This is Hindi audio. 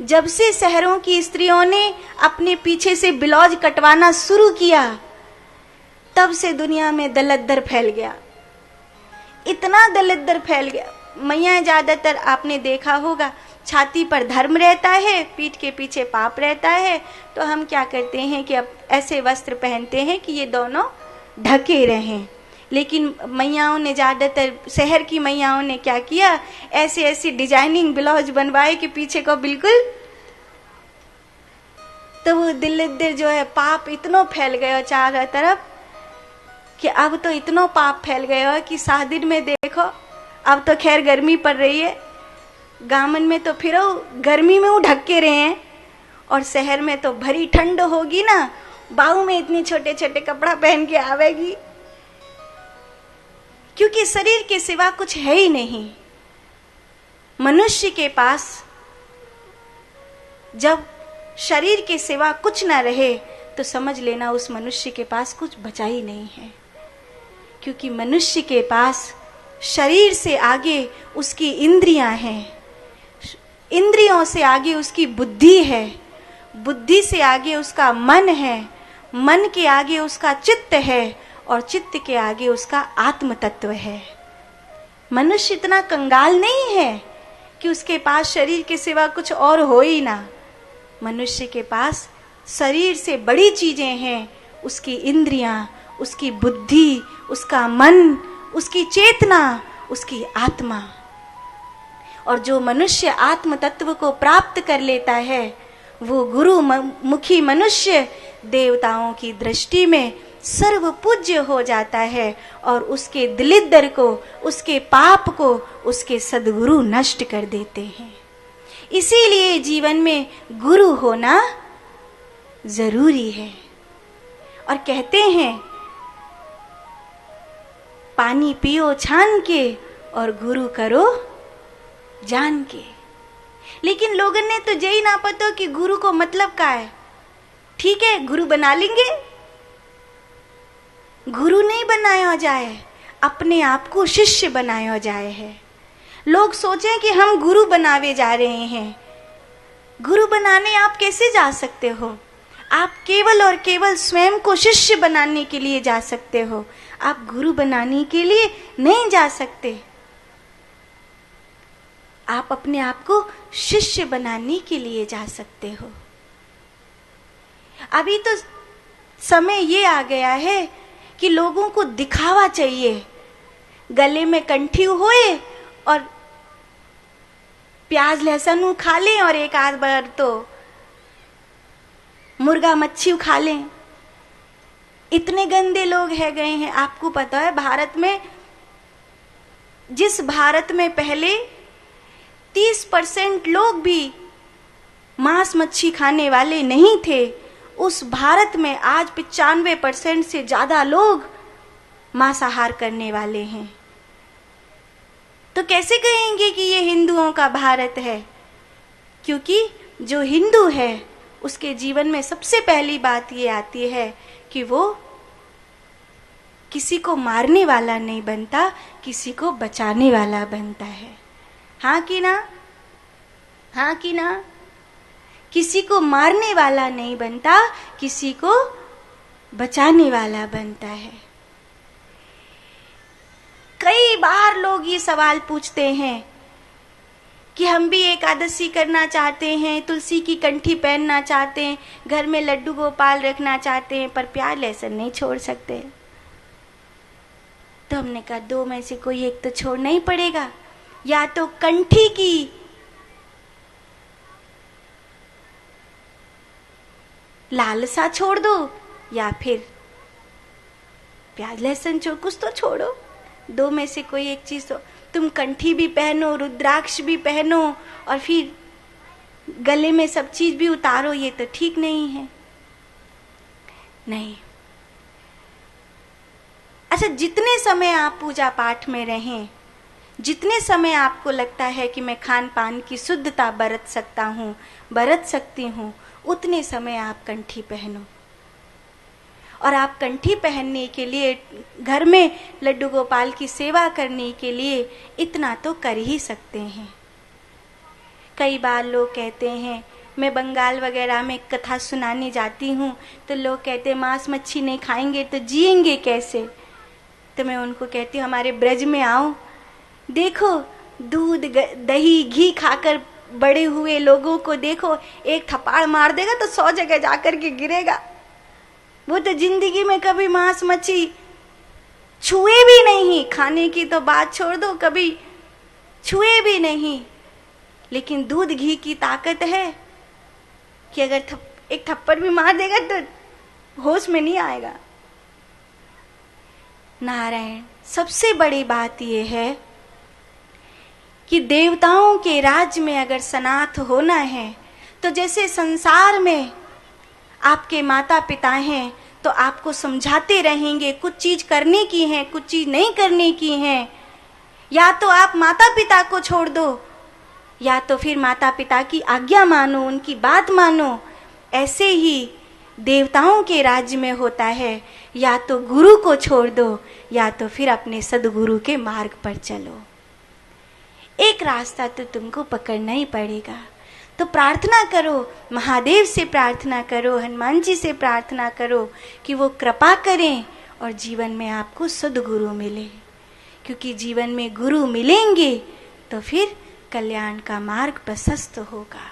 जब से शहरों की स्त्रियों ने अपने पीछे से ब्लाउज कटवाना शुरू किया, तब से दुनिया में दलिद्दर फैल गया, इतना दलिद्दर फैल गया। मैया ज्यादातर आपने देखा होगा छाती पर धर्म रहता है, पीठ के पीछे पाप रहता है, तो हम क्या करते हैं कि अब ऐसे वस्त्र पहनते हैं कि ये दोनों ढके रहें। लेकिन मैयाओं ने ज्यादातर, शहर की मैयाओं ने क्या किया, ऐसे ऐसी डिजाइनिंग ब्लाउज बनवाए कि पीछे को बिल्कुल, तो वो दलिद्दर जो है पाप इतना फैल गया चारों तरफ कि अब तो इतना पाप फैल गया है कि शादी में देखो, अब तो खैर गर्मी पड़ रही है, गामन में तो फिर गर्मी में वो ढक के रहे हैं, और शहर में तो भरी ठंड होगी ना, बाहू में इतनी छोटे छोटे कपड़ा पहन के आवेगी, क्योंकि शरीर के सिवा कुछ है ही नहीं। मनुष्य के पास जब शरीर के सिवा कुछ ना रहे तो समझ लेना उस मनुष्य के पास कुछ बचा ही नहीं है, क्योंकि मनुष्य के पास शरीर से आगे उसकी इंद्रियां हैं, इंद्रियों से आगे उसकी बुद्धि है, बुद्धि से आगे उसका मन है, मन के आगे उसका चित्त है, और चित्त के आगे उसका आत्म तत्व है। मनुष्य इतना कंगाल नहीं है कि उसके पास शरीर के सिवा कुछ और हो ही ना। मनुष्य के पास शरीर से बड़ी चीजें हैं, उसकी इंद्रियां, उसकी बुद्धि, उसका मन, उसकी चेतना, उसकी आत्मा। और जो मनुष्य आत्म तत्व को प्राप्त कर लेता है, वो गुरु मुखी मनुष्य देवताओं की दृष्टि में सर्व पूज्य हो जाता है, और उसके दलिद्दर को, उसके पाप को उसके सद्गुरु नष्ट कर देते हैं। इसीलिए जीवन में गुरु होना जरूरी है। और कहते हैं पानी पियो छान के और गुरु करो जान के। लेकिन लोगों ने तो यही ना पता कि गुरु को मतलब क्या है। ठीक है, गुरु बना लेंगे, गुरु नहीं बनाया जाए, अपने आप को शिष्य बनाया जाए है। लोग सोचें कि हम गुरु बनावे जा रहे हैं। गुरु बनाने आप कैसे जा सकते हो? आप केवल और केवल स्वयं को शिष्य बनाने के लिए जा सकते हो, आप गुरु बनाने के लिए नहीं जा सकते। आप अपने आप को शिष्य बनाने के लिए जा सकते हो। अभी तो समय ये आ गया है कि लोगों को दिखावा चाहिए, गले में कंठी होए और प्याज लहसुन खा लें, और एक आध बार तो मुर्गा मच्छी खा लें। इतने गंदे लोग है गए हैं। आपको पता है भारत में, जिस भारत में पहले 30% लोग भी मांस मच्छी खाने वाले नहीं थे, उस भारत में आज 95% से ज्यादा लोग मांसाहार करने वाले हैं। तो कैसे कहेंगे कि ये हिंदुओं का भारत है? क्योंकि जो हिंदू है उसके जीवन में सबसे पहली बात ये आती है कि वो किसी को मारने वाला नहीं बनता, किसी को बचाने वाला बनता है। हाँ कि ना? हाँ कि ना? किसी को मारने वाला नहीं बनता, किसी को बचाने वाला बनता है। कई बार लोग ये सवाल पूछते हैं कि हम भी एकादशी करना चाहते हैं, तुलसी की कंठी पहनना चाहते हैं, घर में लड्डू गोपाल रखना चाहते हैं, पर प्याज लहसुन नहीं छोड़ सकते। तो हमने कहा दो में से कोई एक तो छोड़ना ही पड़ेगा, या तो कंठी की लालसा छोड़ दो, या फिर प्याज लहसुन छोड़, कुछ तो छोड़ो। दो में से कोई एक चीज तो, तुम कंठी भी पहनो, रुद्राक्ष भी पहनो, और फिर गले में सब चीज भी उतारो, ये तो ठीक नहीं है। नहीं। अच्छा, जितने समय आप पूजा पाठ में रहें, जितने समय आपको लगता है कि मैं खान पान की शुद्धता बरत सकता हूँ, बरत सकती हूँ, उतने समय आप कंठी पहनो। और आप कंठी पहनने के लिए, घर में लड्डू गोपाल की सेवा करने के लिए इतना तो कर ही सकते हैं। कई बार लोग कहते हैं, मैं बंगाल वगैरह में कथा सुनाने जाती हूँ तो लोग कहते हैं मांस मच्छी नहीं खाएंगे तो जिएंगे कैसे। तो मैं उनको कहती हूँ हमारे ब्रज में आओ, देखो दूध दही घी खाकर बड़े हुए लोगों को देखो, एक थप्पड़ मार देगा तो 100 जगह जाकर के गिरेगा। वो तो जिंदगी में कभी मांस मच्छी छुए भी नहीं, खाने की तो बात छोड़ दो, कभी छुए भी नहीं। लेकिन दूध घी की ताकत है कि अगर एक थप्पड़ भी मार देगा तो होश में नहीं आएगा। नारायण, सबसे बड़ी बात यह है कि देवताओं के राज्य में अगर सनाथ होना है तो जैसे संसार में आपके माता पिता हैं तो आपको समझाते रहेंगे, कुछ चीज करने की है, कुछ चीज नहीं करने की है। या तो आप माता पिता को छोड़ दो या तो फिर माता पिता की आज्ञा मानो, उनकी बात मानो। ऐसे ही देवताओं के राज्य में होता है, या तो गुरु को छोड़ दो या तो फिर अपने सदगुरु के मार्ग पर चलो। एक रास्ता तो तुमको पकड़ना ही पड़ेगा। तो प्रार्थना करो, महादेव से प्रार्थना करो, हनुमान जी से प्रार्थना करो कि वो कृपा करें और जीवन में आपको सदगुरु मिले। क्योंकि जीवन में गुरु मिलेंगे तो फिर कल्याण का मार्ग प्रशस्त होगा।